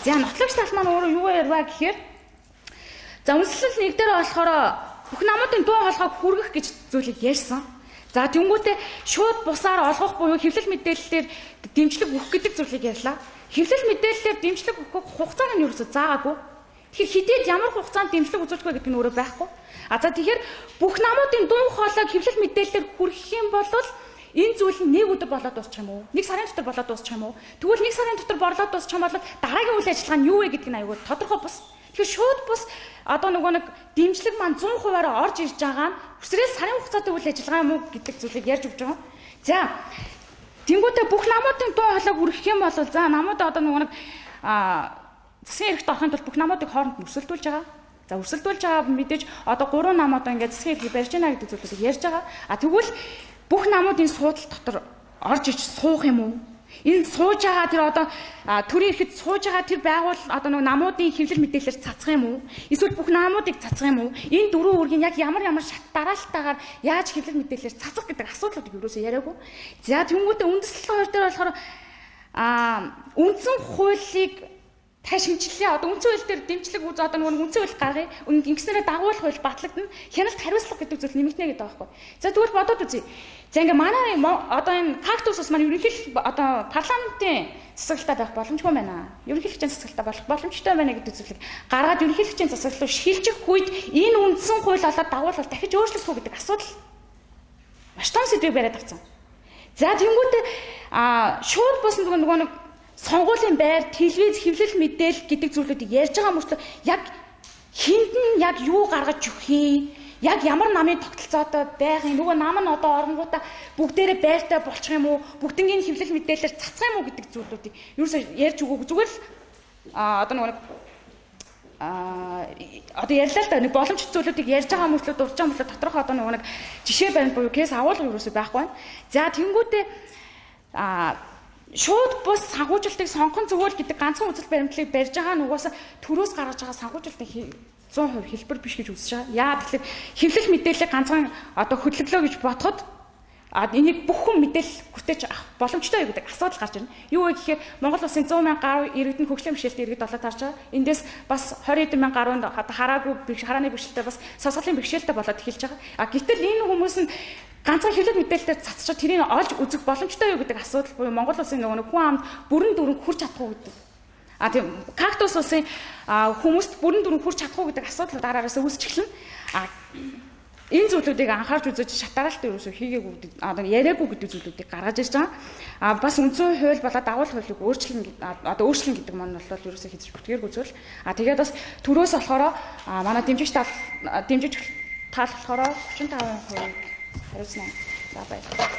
За нотлогч тал маань өөрөө юу ярваа гэхээр за үндэслэл нэг дээр болохоор бүх намуудын дуу хоолойг хүргэх гэж зүйлийг ярьсан. За тэнгуүтээ шууд бусаар олгох буюу хэвлэл мэдээллээр дэмжлэг өгөх гэдэг зүйлийг ярьлаа. Хэвлэл мэдээллээр дэмжлэг өгөх хугацааг нь ерөөсөө заагаагүй. Тэгэхээр хитэд ямар хугацаанд дэмжлэг үзүүлэх вэ гэдэг нь өөрөө байхгүй. За тэгэхээр бүх намуудын дуу хоолойг хэвлэл мэдээллээр хүргэх юм бол энэ зүйл нь нэг өдөр болоод дуусчих юм уу? Нэг сарын дотор болоод дуусчих юм уу? Тэгвэл нэг сарын дотор болоод дуусчих юм бол дараагийн үйл ажиллагаа нь юу вэ гэдгийг аягүй тодорхой бус. Тэгэхээр шууд бус нэг дэмжлэг маань 100%-аар орж ирж байгаа нь хүсрэл сарын хугацаатай үйл ажиллагаа юм уу гэдэг зүйлийг ярьж өгч байгаа. За тэнгуүтээ бүх намуудын дуу хоолойг хүргэх юм бол за намууд засгийн эрхт орохын тулд бүх намуудыг хооронд өрсөлдүүлж байгаа. За өрсөлдүүлж байгаа мэдээж 3 нам ингээд засгийн эрхийг барьж байна гэдэг зүйлийг ярьж байгаа. Тэгвэл бүх намууд энэ суудал дотор орж иж суух юм уу? Энэ сууж байгаа төрийн эрхэд сууж байгаа тэр байгуул намуудын хэвлэл мэдээлэлээр цацах юм уу? Эсвэл бүх намуудыг цацах юм уу? Энэ дөрвөн үүргийн яг ямар шат дараалтаагаар яаж хэвлэл мэдээлэлээр цацах гэдэг асуудлуудыг юусоо яриаггүй. За тэнгуүтээ үндэслэл хоёр дээр болохоор үндсэн хуулийг ташимчлалаа үндсэн хууль дээр дэмжлэг үз үндсэн хууль гаргая. Ингэснээрээ дагуулах хууль батлагдана. Хяналт хариуцлага гэдэг зүйл нэмэгдэнэ гэдэг байгаа байхгүй. За тэгвэл бодоод үзье. За ингээ манай энэ кактус ус маань ерөнхийдөө парламентын засаглалтаа байх боломжгүй байна. Ерөнхийлөгчийн засаглалтаа болох боломжтой байна гэдэг зүйлийг гаргаад ерөнхийлөгчийн засаглал руу шилжих үед энэ үндсэн хууль олоод дагуулвал дахиж өөрчлөх үү гэдэг асуудал маш том сэдвийг бариад авсан. За тэнгуүтээ шууд бус нэг сонгуулийн байр, телевиз, хэвлэл мэдээлэл гэдэг зүйлүүдийг ярьж байгаа мөртлөө яг хинд нь яг юу гаргаж өгөх юм, яг ямар намын тогтолцоотой байх юм, нөгөө нам нь оронгуудаа бүгдээрээ байртай болчих юм уу, бүгднгийн хэвлэл мэдээлэлээр цацах юм уу гэдэг зүйлүүдийг ерөөсөө ярьж өгөөгүй. Зүгээр л одоо ярьлаа л да нэг боломжит зүйлүүдийг ярьж байгаа мөртлөө дурж байгаа мөртлөө доторх одоо нэг жишээ баримт буюу кейс агуулга юусоо байхгүй байна. За тэнгүүтээ шууд бус санхүүжилтыг сонгон зөвөөл гэдэг ганцхан үзэл баримтлалыг барьж байгаа нь угаасаа төрөөс гаргаж байгаа санхүүжилтын 100% хэлбэр биш гэж үзэж байгаа. Яа тэгэхээр хэвлэл мэдээллийг ганцхан одоо хөдөлгөлөө гэж бодоход энийг бүх хүн мэдээлэл хүртэж авах боломжтой юу гэдэг асуудал гарч ирнэ. Юу вэ гэхээр Монгол улсын 100 мянган гаруй иргэд нь хөгжлийн бэрхшээлтэй иргэд болоод харж байгаа. Эндээс бас 20 мянган гаруйд хараагүй харааны бэрхшээлтэй бас савсгалын бэрхшээлтэй болоод эхэлж байгаа. Гэтэл энэ хүмүүс нь ганцхан хэвлэл мэдээлэлээр цацчаад тэрийг олж үзэх боломжтой юу гэдэг асуудал буюу Монгол улсын нөгөө хүн амд бүрэн дүрэн хүрч чадахгүй гэдэг. Тийм кактус улсын хүмүүст бүрэн дүрэн хүрч чадахгүй гэдэг асуудал дараараас үүсч эхэлнэ. Энэ зүйлүүдийг анхаарч үзэж шатараалтай ерөөсөө хийгээгүй гэдэг яриаггүй гэдэг зүйлүүдийг гаргаж ирж байгаа. Бас үндсэн хууль болоод дагуулгын хуулийг өөрчлөн гэдэг маань бол ерөөсөө хийж бүтгээргүй зүйл. Тэгээд бас төрөөс болохоор манай дэмжигч тал болохоор 35% хариуцна. За баярлалаа.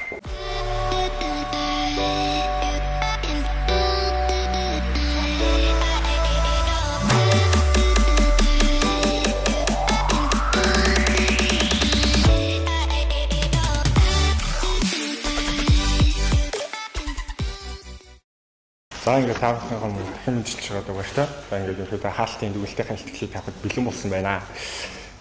За ингээд та бүхний гол дахин мэдчилж байгаа даа шүү дээ. За ингээд ерөөдөө хаалтын дүгэлтэйхэн ихтгэлийг тавихад бэлэн болсон байна.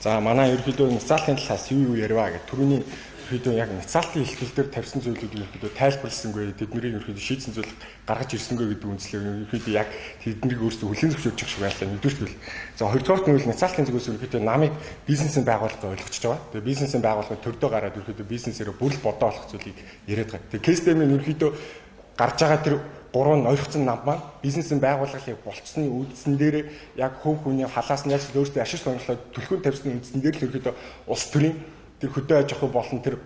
За манай ерөөдөө нцаалтын талаас юу ярива гэх түрүүний ерөөдөө яг нцаалтын ихтгэл дээр тавьсан зүйлүүдийг ерөөдөө тайлбарласангүй, тэднийг ерөөдөө шийдсэн зүйл гаргаж ирсэнгүй гэдэг үндслээр ерөөдөө яг тэднийг өөрсдөө хүлээн зөвшөөрч явах шиг байлаа. Нэгдүгээр нь. За хоёрдугаар нь нцаалтын зүгээс ерөөдөө намыг бизнесийн байгууллага ойлгочихж байгаа. Тэгээ бизнесийн байгууллага төрдөө гараад ерөөдөө бизнесээрээ бүрэл бодоо болох зүйлийг яриад байгаа. Тэгээ кейс дээр нь ерөөдөө гарч байгаа тэр гурван ойлгоцсон нам маань бизнесийн байгууллагыг болцсны үндсэн дээр яг хөв хүний халаас нь яг өөрсдөө ашиг сонирхлоо төлхөнд тавьсны үндсэн дээр л ерөөдөө улс төрийн тэр хөдөө аж ахуй болон тэр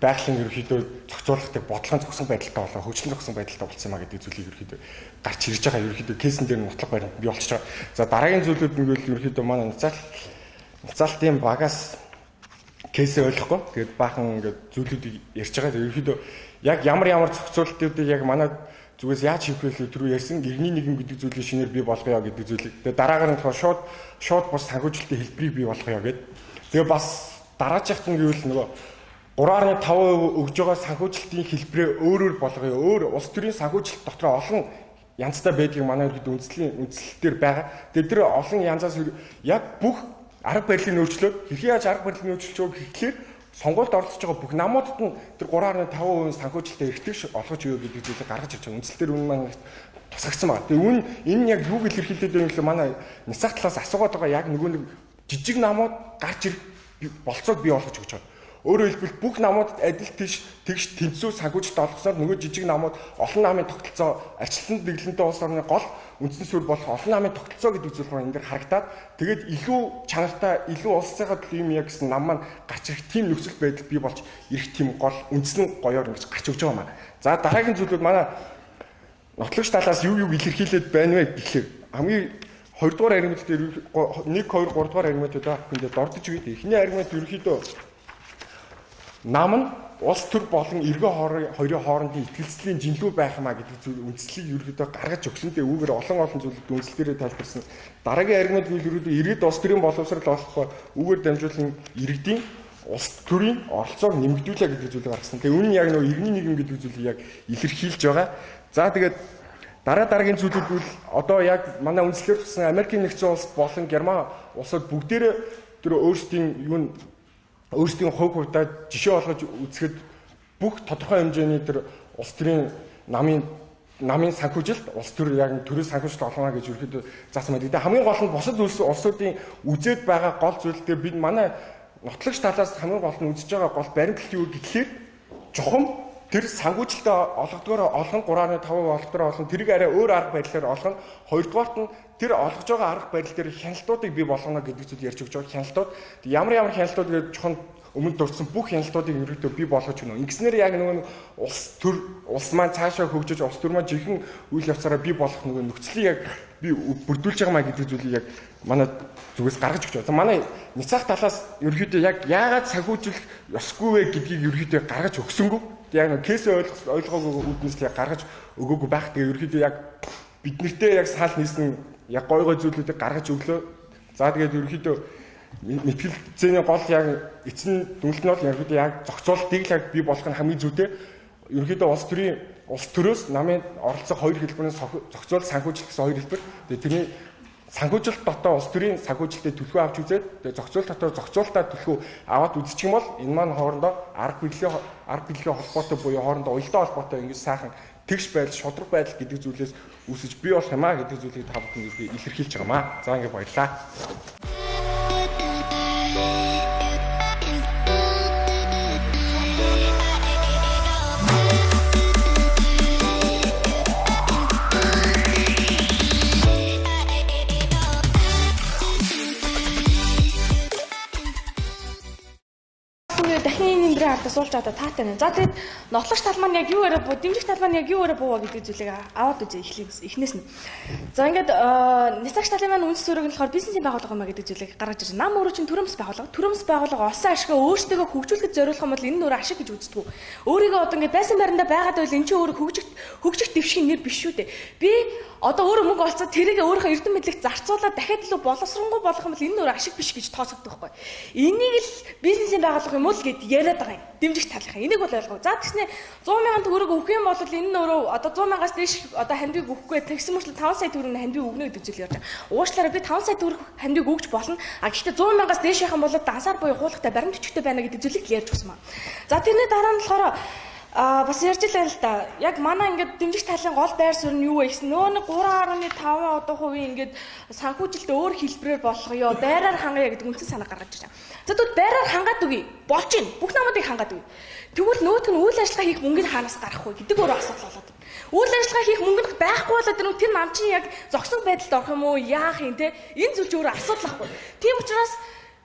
байгалийн ерөөдөө зохицуулалтыг бодлогын зохисон байдалтай болоо хөгжлийн зохисон байдалтай болсон юм а гэдэг зүйлийг ерөөдөө гарч ирж байгаа ерөөдөө кейсэн дээр нотлох баримт бий болчихж байгаа. За дараагийн зүйлүүд нь ерөөдөө манай нцаалтын багаас кейсээ ойлгохгүй тэгээд баахан ингээд зүйлүүдийг ярьж байгаа. Ерөөдөө яг ямар зохицуулалтуудыг яг манай зүгээс яаж хийх вэ түрүү ярьсан иргэний нийгэм гэдэг зүйлийг шинээр бий болгоё гэдэг зүйлийг. Тэгээ дараагаар нь шууд бус санхүүжилтийн хэлбэрийг бий болгоё гэдэг. Тэгээ бас дараачихт нь гэвэл нөгөө 3.5% өгж байгаа санхүүжилтийн хэлбэрээ өөрөөр болгоё. Өөр улс төрийн санхүүжилт дотор олон янзтай байдгийг манай иргэд үндслэлтээр байгаа. Тэгээ тэр олон янзаас яг бүх арга барилыг нөөцлөөд хэрхэн яаж арга барилыг нөөцлөж байгаа гэхлээр сонгуульд оролцож байгаа бүх намуудад нь тэр 3.5% санхүүжилтээр эртэж олгож өгөө гэдэг зүйлийг гаргаж ирж байгаа. Үндслэлтээр үнэн маань тусгагдсан байна. Тэгээ энэ яг юуг илэрхийлээд байна гэвэл манай нисах талаас асуугаад байгаа яг нөгөө нэг жижиг намууд гарч ирэх болцоог бий болгож өгч байгаа. Өөрөөр хэлбэл бүх намуудад адил тэгш тэнцүү санхүүжилт олгосноор нөгөө жижиг намууд олон намын тогтолцоо арчлан дэглэнтэй улс орны гол үндсэн суурь болох олон намын тогтолцоо гэдэг зүйл маань энэ дэр харагдаад тэгээд илүү чанартай илүү улс цайхад юм яг гэсэн нам маань гарч ирэх тийм нөхцөл байдал бий болж ирэх тийм гол үндсэн гоёор ингэж гарч өгч байгаа маань. За дараагийн зүйлүүд манай нотлогч талаас юу илэрхийлээд байна вэ гэхлээр хамгийн 2 дугаар аргумент дээр 1 2 3 дугаар аргументууд авах хүндээ дордож үйд. Эхний аргумент ерөөхдөө нам нь улс төр болон иргэн хоёрын хоорондын итгэлцлийн жинлүү байх юмаа гэдэг зүйл үндслийг ерөөдөө гаргаж өгсөнтэй үүгээр олон зүйлүүд үндслээрээ тайлбарсан. Дараагийн аргумент нь ерөөдөө иргэд улс төрийн боловсрол олохгүй үүгээр дамжуулан иргэдийн улс төрийн оролцоог нэмэгдүүлээ гэдэг зүйлийг гаргасан. Тэгээ үүн яг нөгөө иргэний нийгэм гэдэг зүйлийг яг илэрхийлж байгаа. За тэгээд дараагийн зүйлүүд бол одоо яг манай үндслээр тусан Америкийн нэгдсэн улс болон Герман улсууд бүгдээрээ тэр өөрсдийн хувьдаа жишээ олгож үзэхэд бүх тодорхой хэмжээний тэр улс төрийн намын санхүүжилт улс төр яг төрийн санхүүжилт олгоно гэж ерөөдөө заасан байдаг. Хамгийн гол нь бусад улсуудын үзээд байгаа гол зүйл дээр бид манай нотлогч талаас хамгийн гол нь үзэж байгаа гол баримтлал юу гэхлээр чухам тэр санхүүжилтээ олгодгоор олон 3.5% олгодгоор олон тэрийг арай өөр арга барилаар олгоно. Хоёрдугаарт нь тэр олгож байгаа арга барил дээр хяналтуудыг бий болгоно гэдэг зүйл ярьж өгч байгаа. Хяналтууд ямар хяналтууд гэж чухал өмнө дурдсан бүх хяналтуудыг ерөөдөө бий болгож өгнө. Ингэснээр яг нөгөө улс маань цаашаа хөгжиж улс төр маань жинхэнэ үйл явцаараа бий болох нөгөө нөхцөлийг яг би бүрдүүлж байгаа маа гэдэг зүйлийг яг манай зүгээс гаргаж өгч байгаа. Манай ницаах талаас ерөөдөө яг яагаад санхүүжүүлэх ёсгүй вэ гэдгийг ерөөдөө гаргаж өгсөнгөө. Яг нэг кейсээ ойлгоогүй үүднээс яг гаргаж өгөөгүй байх. Тэгээ ерөөдөө яг бид нартэй яг санал нийсэн яг гой зүйлүүдийг гаргаж өглөө. За тэгээд ерөнхийдөө мэтгэл зэний гол яг эцэн дүнэлт нь бол яг зохицуултыг л яг бий болгох нь хамгийн зүйтэй. Ерөнхийдөө улс төрөөс намын оролцох хоёр хэлбэрийн зохицуул санхүүжилт гэсэн хоёр хэлбэр. Тэгээд тэрний санхүүжилт дотоо улс төрийн санхүүжилттэй төлхөө авч үзээд тэгээд зохицуул дотоо зохицуултаа төлхөө аваад үзчих юм бол энэ маань хоорондоо арга билгийн холбоотой буюу хоорондоо уялдаа холбоотой ингэж сайхан тэгш байдал, шудраг байдал гэдэг зүйлээс үүсэж бий болох юм аа гэдэг зүйлийг та бүхэн илэрхийлж байгаа маа. За ингэ баярлаа. Дахин энэ нэмрээ хартаа суулж одоо таатай нэ. За тэгээд нотлогч тал маань яг юу яриа буу, дэмжих тал маань яг юу яриа буу гэдэг зүйлийг аваад үзье эхнээс нь. За ингээд няцаагч талын маань үндэс үүрэг нь болохоор бизнесийн байгууллага юм а гэдэг зүйлийг гаргаж ирсэн. Нам өөрөө чинь төрөмс байгууллага олсон ашгаа өөрсдөө хөгжүүлэхэд зориулах юм бол энэ нь өөр ашиг гэж үздэг. Өөрийгөө одоо ингээд байсан байрандаа байгаад байвал энэ чинь өөр хөгжих дэвшгийн нэр биш шүү дээ. Би одоо өөрөө мөнгө олцоод тэрийг өөрийнхөө эрдэм мэдлэгт зарцуулаад дахиад илүү боловсронгуй болох юм бол энэ нь өөр ашиг биш гэж тооцогддог байхгүй. Энийг л бизнесийн байгууллага юм уу л гэд яриад байгаа юм. Дэмжих талынхаа. Энийг бол ойлгоо. За тэгснэ 100,000 төгрөг өгөх юм бол энэ нь өөрөө одоо 100,000-аас дээш одоо хандыг өгөхгүй тэгсэн мөрчлөө 5 сая төгрөгийн хандыг өгнө гэдэг зүйл ярьж байгаа. Уучлаарай би 5 сая төгрөг хандыг өгч болно. А гэхдээ 100,000-аас дээш яхан бол дансаар буюу хуулахтай баримт өчгтэй байна гэдэг зүйлийг ярьж өгсөн маа. За тэрний дараа нь болохоор бас ярьж илаа л да. Яг манай ингээд дэмжих талын гол байр суурь нь юу вэ гэсэн нөө 3.5 одоо хувийн ингээд санхүүжилт өөр хэлбэрээр болгоё. Байраар хангая гэдэг үндсэн санаа гаргаж ирсэн. За тэгвэл байраар хангаад үгүй. Болж гин. Бүх намуудыг хангаад үгүй. Тэгвэл нөөт нь үйл ажиллагаа хийх мөнгөний хаанаас гарах вэ гэдэг өөрөө асуудал болоод байна. Үйл ажиллагаа хийх мөнгө нь байхгүй болоод тэр нам чинь яг зогсон байдалд орох юм уу? Яах юм те? Энэ зүйл ч өөрөө асуудал ахгүй. Тийм учраас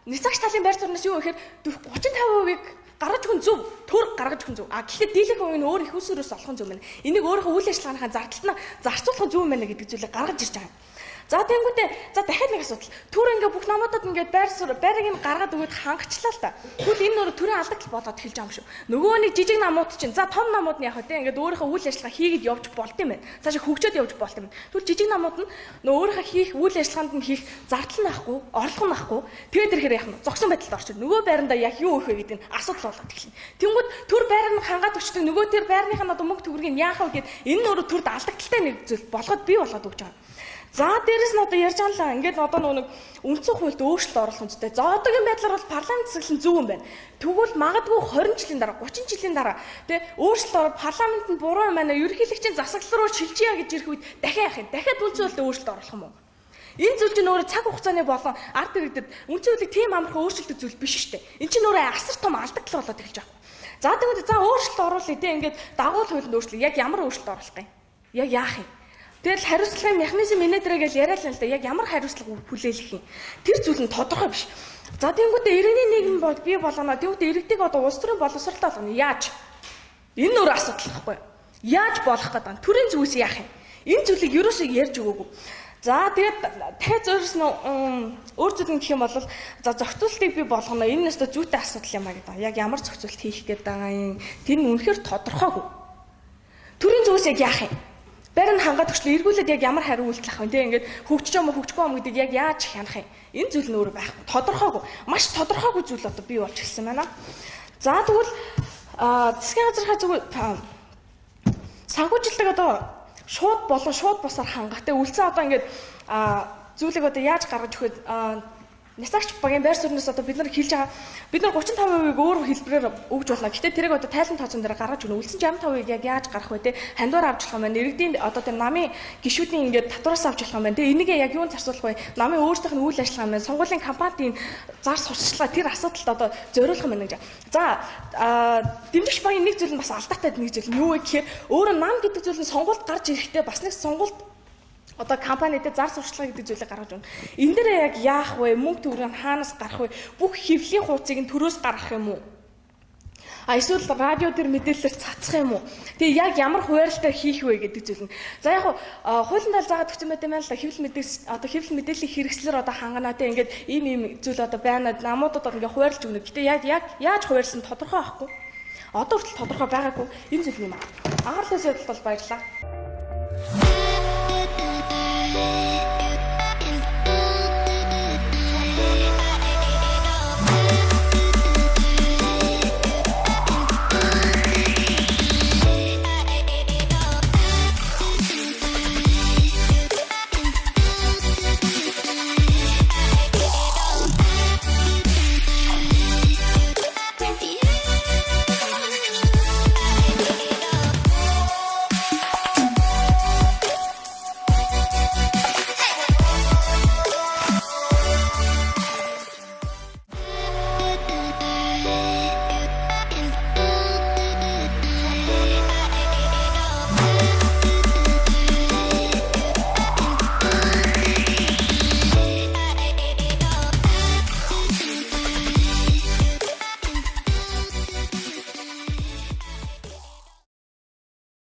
няцаагч талын байр сууриас юу гэхээр 35%-ийг гаргаж өгөн зөв, төр гаргаж өгөн зөв. А гэхдээ дийлэх хувийн өөр их усөрөөс олох нь зөв байна. Энийг өөрийнхөө үйл ажиллагааныхаа зардалтнаа зарцуулах зөв байна гэдэг зүйлийг гаргаж ирж байгаа. За тэнгүүтээ за дахиад нэг асуудал. Түр ингээ бүх намуудад ингээ байрыг нь гаргаад өгөөд хангацлаа л та. Тэгвэл энэ нөр төрийн алдагт болоод эхэлж байгаа юм шүү. Нөгөө нэг жижиг намууд чинь за том намууд нь яг хөө ингээ өөрийнхөө үйл ажиллагаа хийгээд явж болт юм байна. Цаашаа хөгжөөд явж болт юм. Тэгвэл жижиг намууд нь өөрийнхөө хийх үйл ажиллагаанд нь хийх зардал нь ахгүй, орлого нь ахгүй. Тэгээд ирэхээр яах нь зогсон байдалд орчих. Нөгөө байрандаа яг юу өөх вэ гэдэг нь асуудал болоод эхэлнэ. Тэнгүүд төр байр нь хангаад өчтөг нөгөө тэр байрныхаа одоо мөнгө төгрөгийг яах вэ гэд энэ нөр төрд алдагдaltaй нэг зүйл болгоод бий болгоод өгч байгаа. За дээрэс нь одоо ярьж аалаа. Ингээд одоо нэг үндсэн хуульд өөрчлөлт оруулах үнэтэй. За одоогийн байдлаар бол парламент засаглал зөв юм байна. Тэгвэл магадгүй 20 жилийн дараа, 30 жилийн дараа тий өөрчлөлт ороод парламент нь буруу юм байна. Ерөнхийлөгчийн засаглал руу шилжиж гэж ирэх үед дахиад яах юм? Дахиад үндсэн хуульд өөрчлөлт оруулах юм уу? Энэ зүйл чинь өөрөө цаг хугацааны болон ард иргэдэд үндсэн хуулийг тийм амархан өөрчлөлтөх зүйл биш шүү дээ. Энэ чинь өөрөө асар том алдагдал болоод эхэлж байгаа. За тэгвэл за өөрчлөлт оруулъя тий ингээд дагуул хуулинд өөрчлөлт яг ямар өөрчлөлт оруулах юм? Яг яах юм? Тэгэл хариуцлагын механизм энэдрээ гэж яриа л да. Яг ямар хариуцлага хүлээлгэх юм? Тэр зүйл нь тодорхой биш. За тэнгуүтээ иргэний нийгэм бий болгоно. Тэнгуүтээ иргэдэг одоо улс төрийн боловсралтай болгоно. Яаж? Энэ өөр асуудал байхгүй юу? Яаж болох гэдэг нь төрийн зүгээс яах юм? Энэ зүйлийг ерөөсөө ярьж өгөөгүй. За тэгээд дахиад зөөрс нь өөр зүйл нь гэх юм бол за зохицуултыг бий болгоно. Энэ нь өстө зүйтэй асуудал юм а гэдэг. Яг ямар зохицуулт хийх гээд байгаа юм? Тэр нь үнэхээр тодорхойгүй. Төрийн зүгээс яг яах юм? Байрны хангаад өгчлөө эргүүлээд яг ямар хариу үйлдэл авах вэ? Тэ ингээд хөгжиж юм уу хөгжихгүй юм гэдэг яг яаж хянах юм? Энэ зүйл нь өөрөө байхгүй. Тодорхойгүй. Маш тодорхойгүй зүйл одоо бий болж ирсэн байна. За тэгвэл засгийн газрынхаа зүгээр санхүүжилтийг одоо шууд болон шууд босоор хангах. Тэ үлцэн одоо ингээд зүйлийг одоо яаж гаргаж өгөхөд няцаагч багийн байр суурьнаас одоо бид нар хэлж байгаа бид нар 35%-ийг өөр хэлбэрээр өгж болно. Гэхдээ тэрийг одоо тайлан тооцоон дээр гаргаж өгнө. Үлдсэн 65%-ийг яг яаж гарах вэ те? Хандуур авч болох юм байна. Иргэдийн одоо тэр намын гишүүдийн ингээд татвараас авч болох юм байна. Тэгээ энийг яг юунд зарцуулах вэ? Намын өөрсдийнх нь үйл ажиллагаа байна. Сонгуулийн кампанийн зар сурталчилгаа тэр асуудалд одоо зориулах юм байна гэж. За дэмжигч багийн нэг зүйл нь бас алдаатай нэг зүйл нь юу вэ гэхээр өөрөө нам гэдэг зүйл нь сонгуульд гарч ирэхдээ бас нэг сонгуульд одоо компаниудад зар сурталчилгаа гэдэг зүйлийг гаргаж өгнө. Энэ дээр яг яах вэ? Мөнгө төгрөг нь хаанаас гарах вэ? Бүх хэвлийн хуудсыг нь төрөөс гаргах юм уу? Эсвэл радио дээр мэдээлэлээр цацах юм уу? Тэгээ яг ямар хуваарлалтаар хийх вэ гэдэг зүйл нь. За яг хуулийн тал заагаад өгсөн байт юм байна л да. Хэвлэл мэдээллийн хэрэгслэр одоо хангана те ингээд ийм зүйл одоо байна. Намуудад ингээд хуваарлж өгнө. Гэтэ яг яаж хуваарлсан тодорхой байхгүй. Одоо хүртэл тодорхой байгаагүй. Энэ зүйл юм аа. Анхаарлаа зөвлөлт бол баярлалаа.